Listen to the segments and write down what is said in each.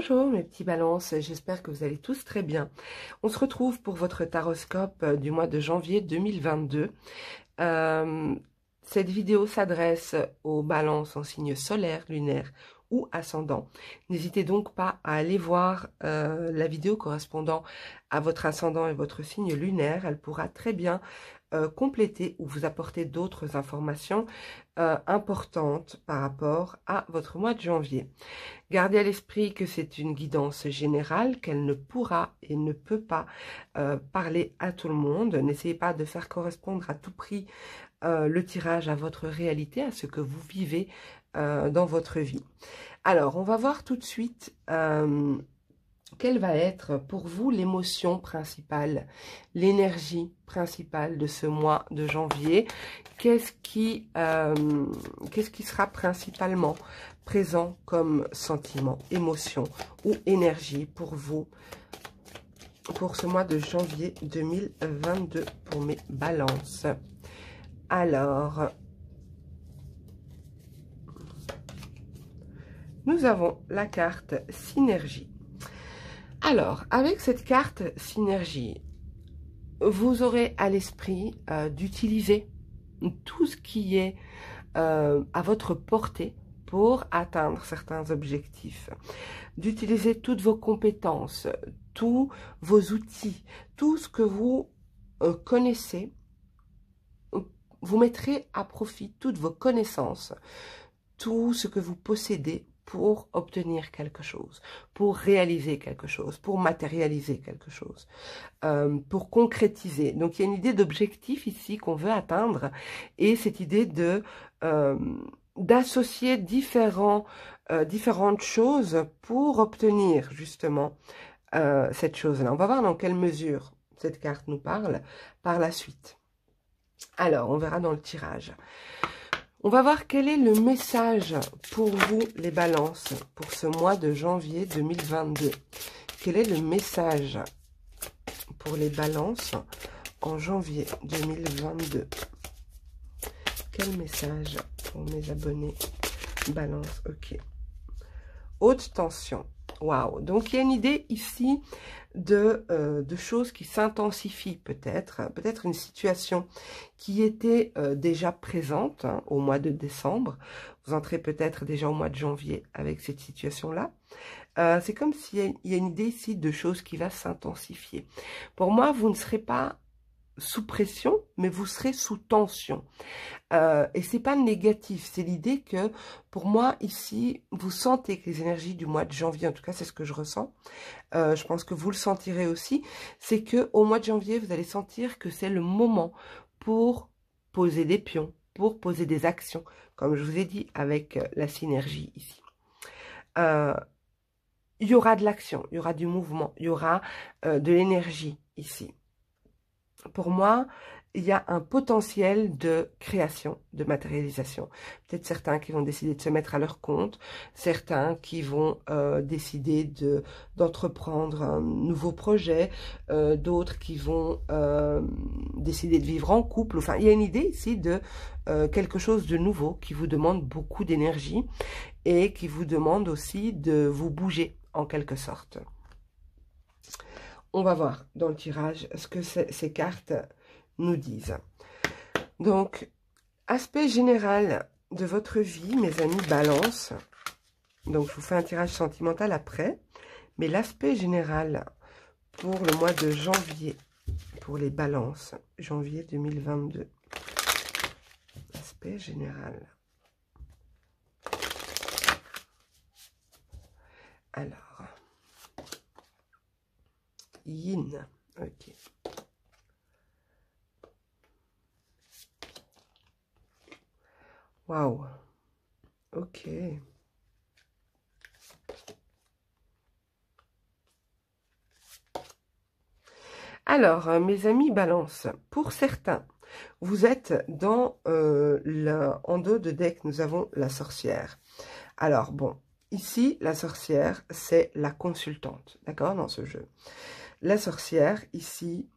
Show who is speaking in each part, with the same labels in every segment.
Speaker 1: Bonjour mes petits balances, j'espère que vous allez tous très bien. On se retrouve pour votre taroscope du mois de janvier 2022. Cette vidéo s'adresse aux balances en signe solaire, lunaire ou ascendant. N'hésitez donc pas à aller voir la vidéo correspondant à votre ascendant et votre signe lunaire. Elle pourra très bien compléter ou vous apporter d'autres informations importantes par rapport à votre mois de janvier. Gardez à l'esprit que c'est une guidance générale, qu'elle ne pourra et ne peut pas parler à tout le monde. N'essayez pas de faire correspondre à tout prix le tirage à votre réalité, à ce que vous vivez dans votre vie. Alors, on va voir tout de suite quelle va être pour vous l'émotion principale, l'énergie principale de ce mois de janvier. Qu'est-ce qui sera principalement présent comme sentiment, émotion ou énergie pour vous pour ce mois de janvier 2022 pour mes balances. Alors, nous avons la carte Synergie. Alors, avec cette carte Synergie, vous aurez à l'esprit d'utiliser tout ce qui est à votre portée pour atteindre certains objectifs, d'utiliser toutes vos compétences, tous vos outils, tout ce que vous connaissez. Vous mettrez à profit toutes vos connaissances, tout ce que vous possédez pour obtenir quelque chose, pour réaliser quelque chose, pour matérialiser quelque chose, pour concrétiser. Donc, il y a une idée d'objectif ici qu'on veut atteindre et cette idée de d'associer différentes choses pour obtenir justement cette chose-là. On va voir dans quelle mesure cette carte nous parle par la suite. Alors, on verra dans le tirage. On va voir quel est le message pour vous, les balances, pour ce mois de janvier 2022. Quel est le message pour les balances en janvier 2022? Quel message pour mes abonnés balance? Ok. Haute tension. Waouh. Donc, il y a une idée ici de choses qui s'intensifient peut-être. Peut-être une situation qui était déjà présente au mois de décembre. Vous entrez peut-être déjà au mois de janvier avec cette situation-là. C'est comme s'il y a une idée ici de choses qui va s'intensifier. Pour moi, vous ne serez pas sous pression, mais vous serez sous tension. Et c'est pas négatif, c'est l'idée que, pour moi, ici, vous sentez que les énergies du mois de janvier, en tout cas, c'est ce que je ressens, je pense que vous le sentirez aussi, c'est que au mois de janvier, vous allez sentir que c'est le moment pour poser des pions, pour poser des actions, comme je vous ai dit, avec la synergie ici. Il y aura de l'action, il y aura du mouvement, il y aura de l'énergie ici. Pour moi, il y a un potentiel de création, de matérialisation. Peut-être certains qui vont décider de se mettre à leur compte, certains qui vont décider d'entreprendre un nouveau projet, d'autres qui vont décider de vivre en couple. Enfin, il y a une idée ici de quelque chose de nouveau qui vous demande beaucoup d'énergie et qui vous demande aussi de vous bouger en quelque sorte. On va voir dans le tirage ce que ces cartes nous disent. Donc, aspect général de votre vie, mes amis balance. Donc, je vous fais un tirage sentimental après. Mais l'aspect général pour le mois de janvier, pour les balances, janvier 2022. Aspect général. Alors. Yin, ok. Waouh, ok. Alors, mes amis balance, pour certains, vous êtes dans en dos de deck, nous avons la sorcière. Alors, bon, ici, la sorcière, c'est la consultante, d'accord, dans ce jeu. La sorcière, ici,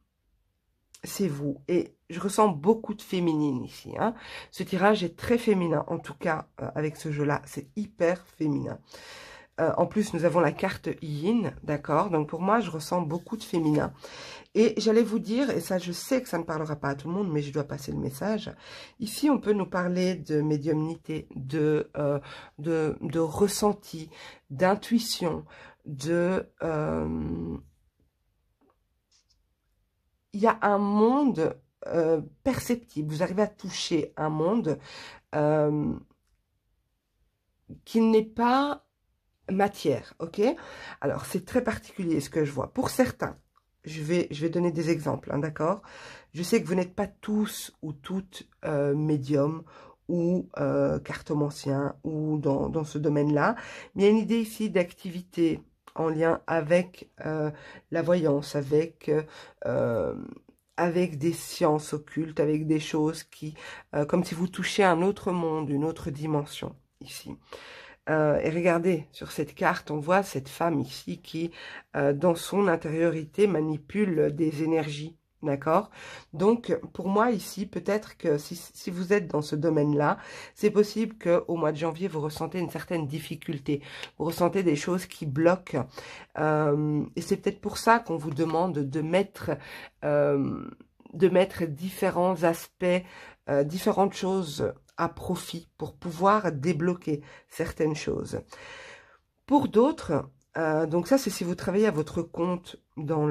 Speaker 1: c'est vous. Et je ressens beaucoup de féminine ici. Hein. Ce tirage est très féminin. En tout cas, avec ce jeu-là, c'est hyper féminin. En plus, nous avons la carte Yin, d'accord? Donc, pour moi, je ressens beaucoup de féminin. Et j'allais vous dire, et ça, je sais que ça ne parlera pas à tout le monde, mais je dois passer le message. Ici, on peut nous parler de médiumnité, de ressenti, d'intuition, il y a un monde perceptible. Vous arrivez à toucher un monde qui n'est pas matière, ok? Alors, c'est très particulier ce que je vois. Pour certains, je vais donner des exemples, hein, d'accord? Je sais que vous n'êtes pas tous ou toutes médiums ou cartomanciens ou dans ce domaine-là, mais il y a une idée ici d'activité en lien avec la voyance, avec des sciences occultes, avec des choses qui, comme si vous touchiez un autre monde, une autre dimension ici. Et regardez, sur cette carte, on voit cette femme ici qui, dans son intériorité, manipule des énergies, d'accord? Donc, pour moi, ici, peut-être que si vous êtes dans ce domaine-là, c'est possible qu'au mois de janvier, vous ressentez une certaine difficulté. Vous ressentez des choses qui bloquent. Et c'est peut-être pour ça qu'on vous demande de mettre différents aspects, différentes choses à profit pour pouvoir débloquer certaines choses. Pour d'autres, donc ça c'est si vous travaillez à votre compte dans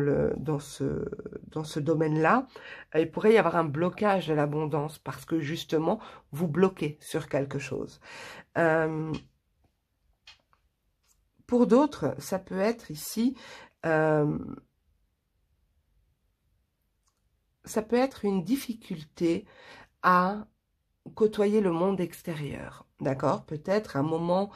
Speaker 1: ce domaine-là, il pourrait y avoir un blocage de l'abondance parce que justement vous bloquez sur quelque chose. Pour d'autres, ça peut être ici, ça peut être une difficulté à côtoyer le monde extérieur, d'accord? Peut-être un moment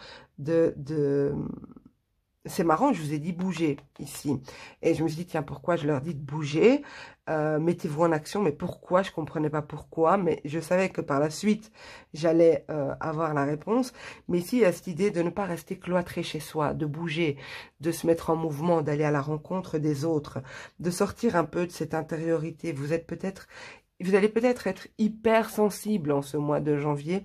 Speaker 1: C'est marrant, je vous ai dit bouger ici. Et je me suis dit, tiens, pourquoi je leur dis de bouger? Mettez-vous en action, mais pourquoi? Je ne comprenais pas pourquoi, mais je savais que par la suite, j'allais avoir la réponse. Mais ici, il y a cette idée de ne pas rester cloîtré chez soi, de bouger, de se mettre en mouvement, d'aller à la rencontre des autres, de sortir un peu de cette intériorité. Vous allez peut-être être hyper sensible en ce mois de janvier,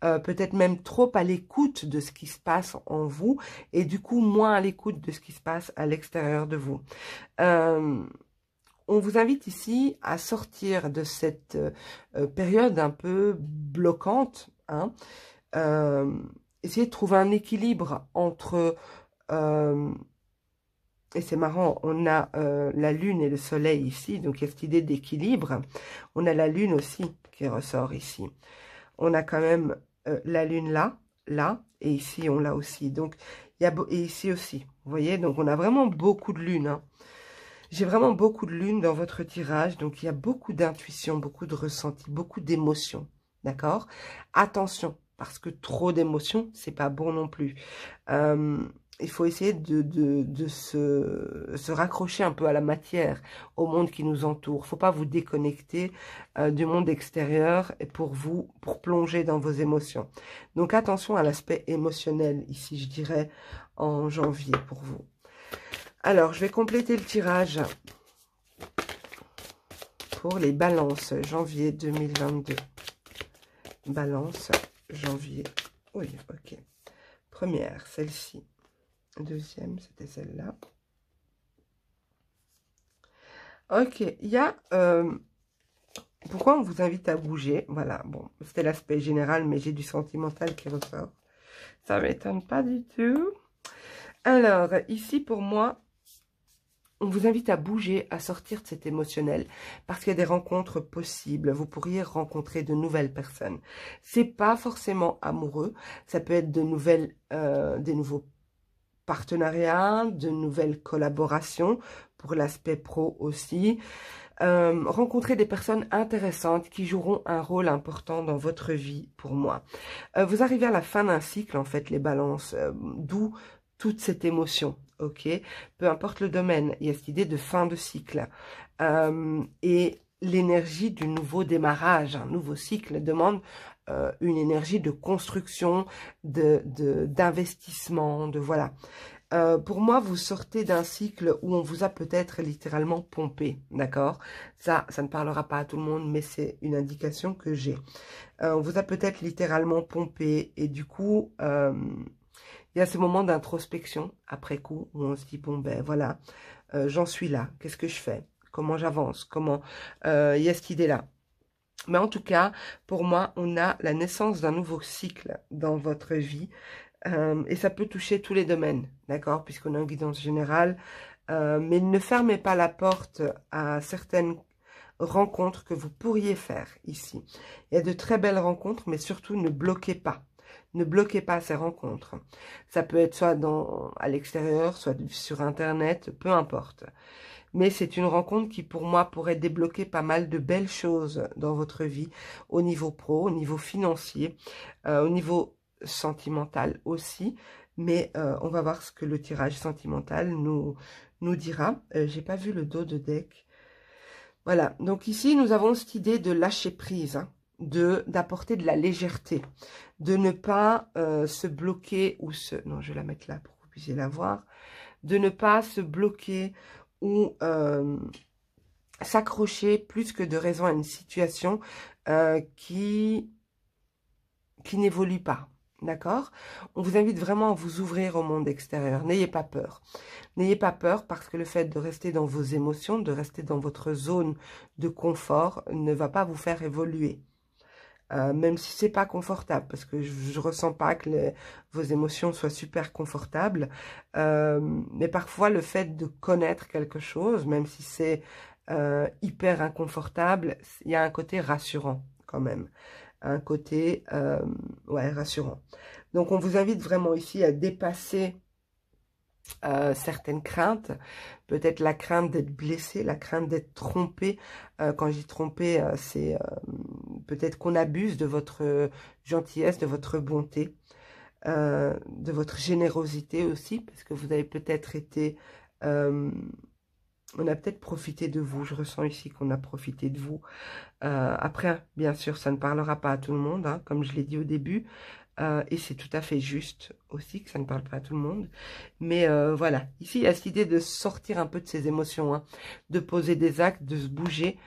Speaker 1: peut-être même trop à l'écoute de ce qui se passe en vous et du coup moins à l'écoute de ce qui se passe à l'extérieur de vous. On vous invite ici à sortir de cette période un peu bloquante, hein, essayer de trouver un équilibre entre... et c'est marrant, on a la lune et le soleil ici, donc il y a cette idée d'équilibre. On a la lune aussi qui ressort ici. On a quand même la lune là, et ici on l'a aussi. Donc, et ici aussi, vous voyez, donc on a vraiment beaucoup de lune. Hein. J'ai vraiment beaucoup de lune dans votre tirage, donc il y a beaucoup d'intuition, beaucoup de ressenti, beaucoup d'émotions, d'accord? Attention, parce que trop d'émotions, c'est pas bon non plus. Il faut essayer de se raccrocher un peu à la matière, au monde qui nous entoure. Il ne faut pas vous déconnecter du monde extérieur et pour plonger dans vos émotions. Donc attention à l'aspect émotionnel ici, je dirais, en janvier pour vous. Alors, je vais compléter le tirage pour les balances janvier 2022. Balance janvier. Oui, ok. Première, celle-ci. Deuxième, c'était celle-là. Ok, il y a... pourquoi on vous invite à bouger? Voilà, bon, c'était l'aspect général, mais j'ai du sentimental qui ressort. Ça ne m'étonne pas du tout. Alors, ici, pour moi, on vous invite à bouger, à sortir de cet émotionnel, parce qu'il y a des rencontres possibles. Vous pourriez rencontrer de nouvelles personnes. C'est pas forcément amoureux, ça peut être des nouveaux partenariats, de nouvelles collaborations, pour l'aspect pro aussi. Rencontrer des personnes intéressantes qui joueront un rôle important dans votre vie, pour moi. Vous arrivez à la fin d'un cycle, en fait, les balances, d'où toute cette émotion, ok? Peu importe le domaine, il y a cette idée de fin de cycle. Et l'énergie du nouveau démarrage, un nouveau cycle demande une énergie de construction, d'investissement, voilà. Pour moi, vous sortez d'un cycle où on vous a peut-être littéralement pompé, d'accord? Ça ne parlera pas à tout le monde, mais c'est une indication que j'ai. On vous a peut-être littéralement pompé et du coup, Il y a ce moment d'introspection, après coup, où on se dit, bon, ben voilà, j'en suis là, qu'est-ce que je fais? Comment j'avance? Comment il y a cette idée-là. Mais en tout cas, pour moi, on a la naissance d'un nouveau cycle dans votre vie. Et ça peut toucher tous les domaines, d'accord? Puisqu'on a une guidance générale. Mais ne fermez pas la porte à certaines rencontres que vous pourriez faire ici. Il y a de très belles rencontres, mais surtout ne bloquez pas. Ne bloquez pas ces rencontres. Ça peut être soit à l'extérieur, soit sur Internet, peu importe. Mais c'est une rencontre qui, pour moi, pourrait débloquer pas mal de belles choses dans votre vie, au niveau pro, au niveau financier, au niveau sentimental aussi. Mais on va voir ce que le tirage sentimental nous dira. J'ai pas vu le dos de deck. Voilà, donc ici, nous avons cette idée de lâcher prise, hein, d'apporter de la légèreté, de ne pas se bloquer ou se... Non, je vais la mettre là pour que vous puissiez la voir. De ne pas se bloquer ou s'accrocher plus que de raison à une situation qui n'évolue pas. D'accord? On vous invite vraiment à vous ouvrir au monde extérieur. N'ayez pas peur. N'ayez pas peur parce que le fait de rester dans vos émotions, de rester dans votre zone de confort ne va pas vous faire évoluer. Même si c'est pas confortable, parce que je ressens pas que vos émotions soient super confortables. Mais parfois, le fait de connaître quelque chose, même si c'est hyper inconfortable, il y a un côté rassurant quand même. Un côté ouais, rassurant. Donc, on vous invite vraiment ici à dépasser certaines craintes, peut-être la crainte d'être blessé, la crainte d'être trompé. Quand je dis trompé, c'est peut-être qu'on abuse de votre gentillesse, de votre bonté, de votre générosité aussi, parce que vous avez peut-être été... on a peut-être profité de vous, je ressens ici qu'on a profité de vous. Après, bien sûr, ça ne parlera pas à tout le monde, hein, comme je l'ai dit au début. Et c'est tout à fait juste aussi que ça ne parle pas à tout le monde. Mais voilà, ici, il y a cette idée de sortir un peu de ses émotions, hein, de poser des actes, de se bouger,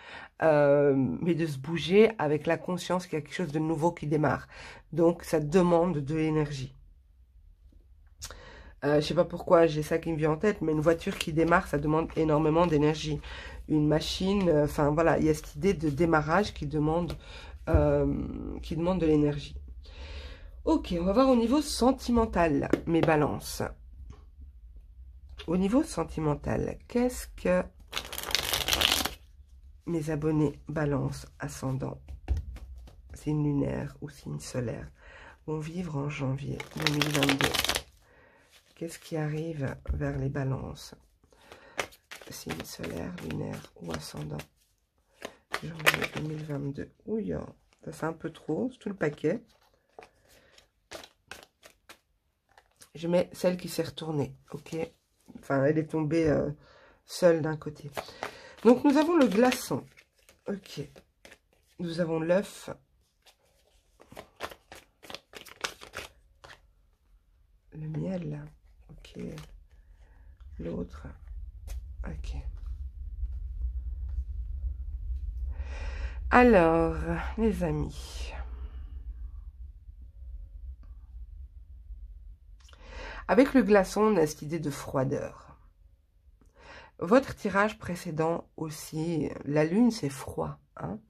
Speaker 1: mais de se bouger avec la conscience qu'il y a quelque chose de nouveau qui démarre. Donc, ça demande de l'énergie. Je sais pas pourquoi j'ai ça qui me vient en tête, mais une voiture qui démarre, ça demande énormément d'énergie. Une machine, enfin voilà, il y a cette idée de démarrage qui demande de l'énergie. Ok, on va voir au niveau sentimental, mes balances. Au niveau sentimental, qu'est-ce que mes abonnés balance, ascendant, signe lunaire ou signe solaire, vont vivre en janvier 2022? Qu'est-ce qui arrive vers les balances? Signe solaire, lunaire ou ascendant, janvier 2022. Ouh, ça c'est un peu trop, c'est tout le paquet. Je mets celle qui s'est retournée, ok? Enfin, elle est tombée seule d'un côté. Donc, nous avons le glaçon. Ok. Nous avons l'œuf. Le miel. Ok. L'autre. Ok. Alors, les amis. Avec le glaçon, on a cette idée de froideur. Votre tirage précédent aussi, la lune, c'est froid. Hein.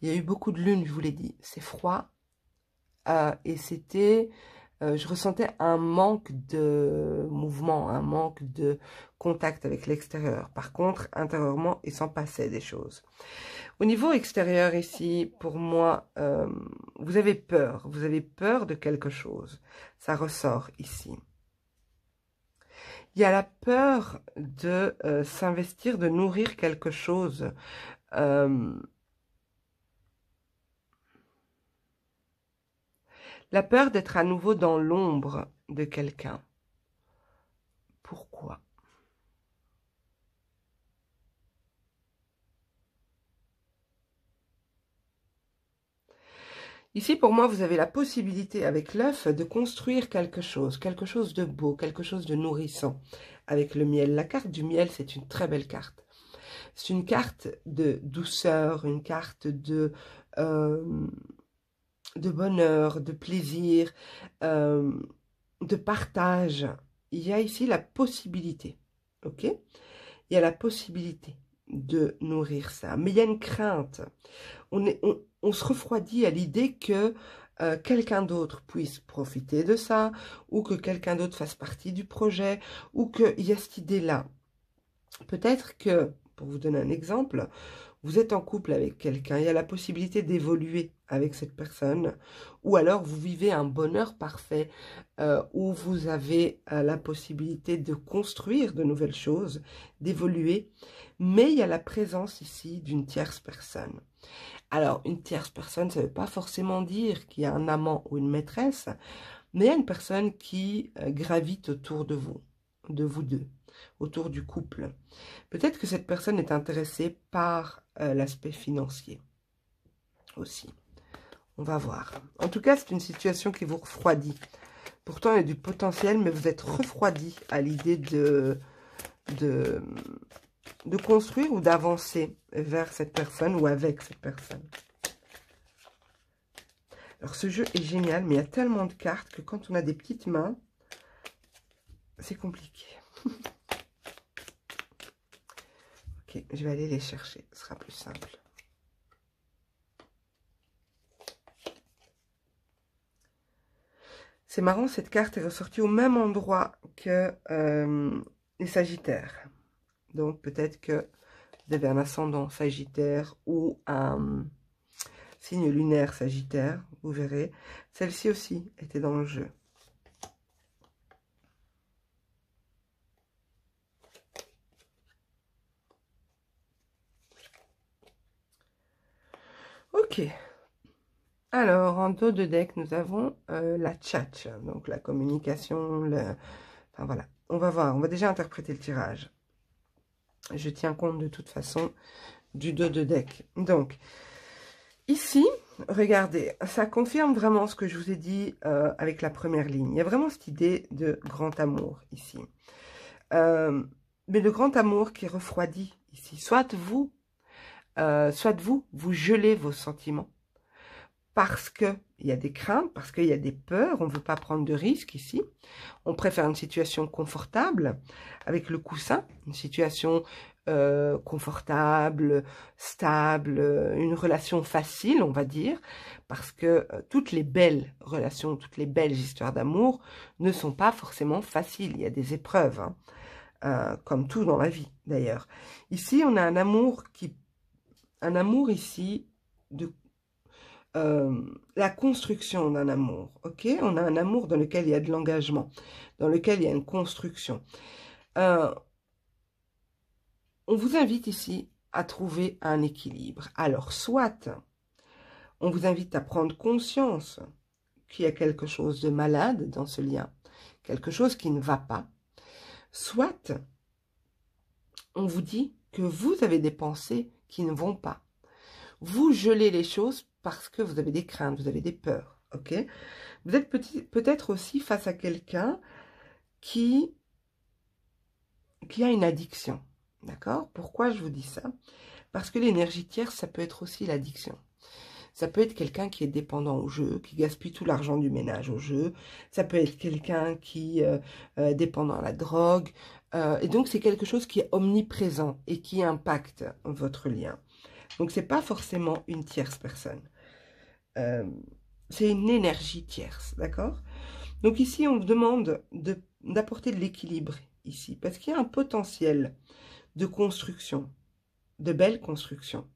Speaker 1: Il y a eu beaucoup de lune, je vous l'ai dit. C'est froid. Et c'était... je ressentais un manque de mouvement, un manque de contact avec l'extérieur. Par contre, intérieurement, il s'en passait des choses. Au niveau extérieur ici, pour moi, vous avez peur. Vous avez peur de quelque chose. Ça ressort ici. Il y a la peur de s'investir, de nourrir quelque chose. La peur d'être à nouveau dans l'ombre de quelqu'un. Pourquoi? Ici, pour moi, vous avez la possibilité, avec l'œuf, de construire quelque chose de beau, quelque chose de nourrissant, avec le miel. La carte du miel, c'est une très belle carte. C'est une carte de douceur, une carte de bonheur, de plaisir. de partage. Il y a ici la possibilité, ok? Il y a la possibilité de nourrir ça. Mais il y a une crainte. On se refroidit à l'idée que quelqu'un d'autre puisse profiter de ça, ou que quelqu'un d'autre fasse partie du projet, ou qu'il y a cette idée-là. Peut-être que, pour vous donner un exemple, vous êtes en couple avec quelqu'un, il y a la possibilité d'évoluer avec cette personne, ou alors vous vivez un bonheur parfait, où vous avez la possibilité de construire de nouvelles choses, d'évoluer, mais il y a la présence ici d'une tierce personne. Alors, une tierce personne, ça ne veut pas forcément dire qu'il y a un amant ou une maîtresse, mais il y a une personne qui gravite autour de vous deux, autour du couple. Peut-être que cette personne est intéressée par l'aspect financier aussi. On va voir. En tout cas, c'est une situation qui vous refroidit. Pourtant, il y a du potentiel, mais vous êtes refroidi à l'idée de construire ou d'avancer vers cette personne ou avec cette personne. Alors, ce jeu est génial, mais il y a tellement de cartes que quand on a des petites mains, c'est compliqué. Ok, je vais aller les chercher, ce sera plus simple. C'est marrant, cette carte est ressortie au même endroit que les Sagittaires. Donc peut-être que vous avez un ascendant Sagittaire ou un signe lunaire Sagittaire, vous verrez. Celle-ci aussi était dans le jeu. Ok. Alors, en dos de deck, nous avons la tchatch, donc la communication, enfin voilà. On va voir, on va déjà interpréter le tirage. Je tiens compte de toute façon du dos de deck. Donc, ici, regardez, ça confirme vraiment ce que je vous ai dit avec la première ligne. Il y a vraiment cette idée de grand amour ici. Mais de grand amour qui refroidit ici. Soit vous, vous gelez vos sentiments. Parce qu'il y a des craintes, parce qu'il y a des peurs, on ne veut pas prendre de risques ici. On préfère une situation confortable avec le coussin, une situation confortable, stable, une relation facile, on va dire, parce que toutes les belles relations, toutes les belles histoires d'amour ne sont pas forcément faciles. Il y a des épreuves, hein, comme tout dans la vie d'ailleurs. Ici, on a un amour ici de la construction d'un amour, ok? On a un amour dans lequel il y a de l'engagement, dans lequel il y a une construction. On vous invite ici à trouver un équilibre. Alors, soit on vous invite à prendre conscience qu'il y a quelque chose de malade dans ce lien, quelque chose qui ne va pas, soit on vous dit que vous avez des pensées qui ne vont pas. Vous gelez les choses parce que vous avez des craintes, vous avez des peurs, ok? Vous êtes peut-être aussi face à quelqu'un qui a une addiction, d'accord? Pourquoi je vous dis ça? Parce que l'énergie tierce, ça peut être aussi l'addiction. Ça peut être quelqu'un qui est dépendant au jeu, qui gaspille tout l'argent du ménage au jeu. Ça peut être quelqu'un qui est dépendant à la drogue. Et donc, c'est quelque chose qui est omniprésent et qui impacte votre lien. Donc, ce n'est pas forcément une tierce personne. C'est une énergie tierce, d'accord? Donc ici, on vous demande d'apporter de l'équilibre ici, parce qu'il y a un potentiel de construction, de belles constructions.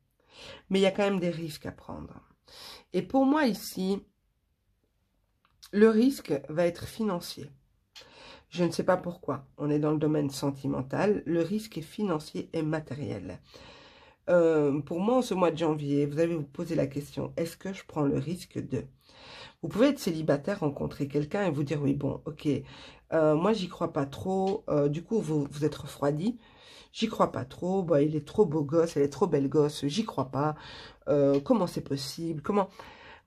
Speaker 1: Mais il y a quand même des risques à prendre. Et pour moi ici, le risque va être financier. Je ne sais pas pourquoi. On est dans le domaine sentimental. Le risque est financier et matériel. Pour moi, en ce mois de janvier, vous allez vous poser la question, est-ce que je prends le risque de... Vous pouvez être célibataire, rencontrer quelqu'un et vous dire, oui, bon, ok, moi, j'y crois pas trop. Du coup, vous êtes refroidi. J'y crois pas trop. Bah, il est trop beau gosse, elle est trop belle gosse. J'y crois pas. Comment c'est possible? Comment...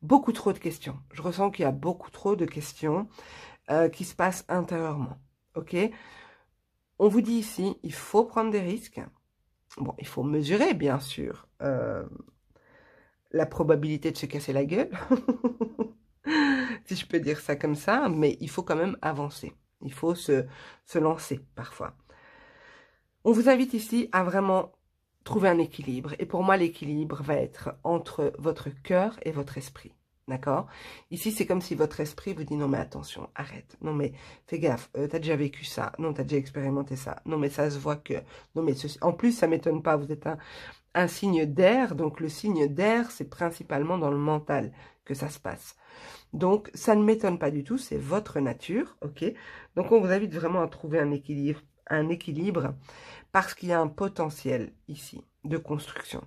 Speaker 1: Beaucoup trop de questions. Je ressens qu'il y a beaucoup trop de questions qui se passent intérieurement. Ok? On vous dit ici, il faut prendre des risques. Bon, il faut mesurer, bien sûr, la probabilité de se casser la gueule. si je peux dire ça comme ça, mais il faut quand même avancer. Il faut se lancer parfois. On vous invite ici à vraiment trouver un équilibre. Et pour moi, l'équilibre va être entre votre cœur et votre esprit. D'accord? Ici, c'est comme si votre esprit vous dit, non mais attention, arrête. Non mais fais gaffe, t'as déjà vécu ça. Non, t'as déjà expérimenté ça. Non mais ça se voit que... Non mais ceci... En plus, ça m'étonne pas, vous êtes un signe d'air. Donc le signe d'air, c'est principalement dans le mental que ça se passe. Donc ça ne m'étonne pas du tout, c'est votre nature, ok? Donc on vous invite vraiment à trouver un équilibre parce qu'il y a un potentiel ici de construction.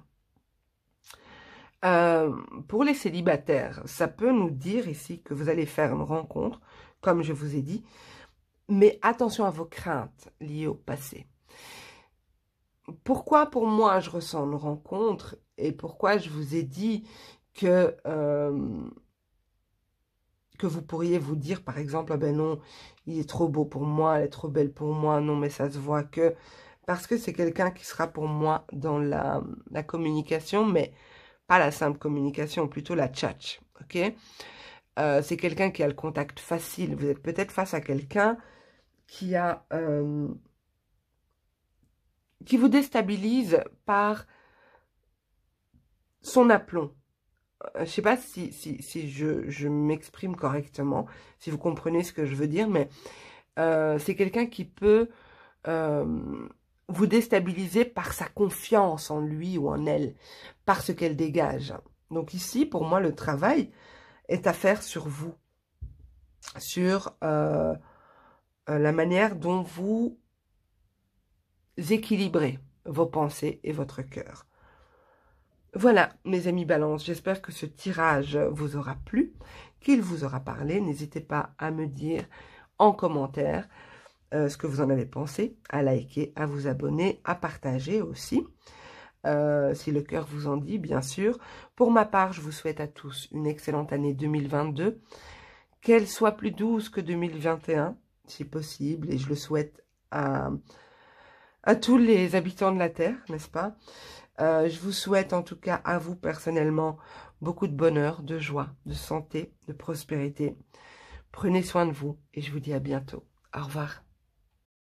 Speaker 1: Pour les célibataires, ça peut nous dire ici que vous allez faire une rencontre, comme je vous ai dit, mais attention à vos craintes liées au passé. Pourquoi pour moi je ressens une rencontre et pourquoi je vous ai dit que vous pourriez vous dire par exemple, ah ben non, il est trop beau pour moi, elle est trop belle pour moi, non mais ça se voit que... Parce que c'est quelqu'un qui sera pour moi dans la communication, mais pas la simple communication, plutôt la tchatch, ok? C'est quelqu'un qui a le contact facile. Vous êtes peut-être face à quelqu'un qui a... qui vous déstabilise par son aplomb. Je ne sais pas si je m'exprime correctement, si vous comprenez ce que je veux dire, mais c'est quelqu'un qui peut vous déstabiliser par sa confiance en lui ou en elle, par ce qu'elle dégage. Donc ici, pour moi, le travail est à faire sur vous, sur la manière dont vous équilibrez vos pensées et votre cœur. Voilà, mes amis Balance, j'espère que ce tirage vous aura plu, qu'il vous aura parlé. N'hésitez pas à me dire en commentaire ce que vous en avez pensé, à liker, à vous abonner, à partager aussi, si le cœur vous en dit, bien sûr. Pour ma part, je vous souhaite à tous une excellente année 2022, qu'elle soit plus douce que 2021, si possible, et je le souhaite à tous les habitants de la Terre, n'est-ce pas? Je vous souhaite en tout cas à vous personnellement beaucoup de bonheur, de joie, de santé, de prospérité. Prenez soin de vous et je vous dis à bientôt. Au revoir.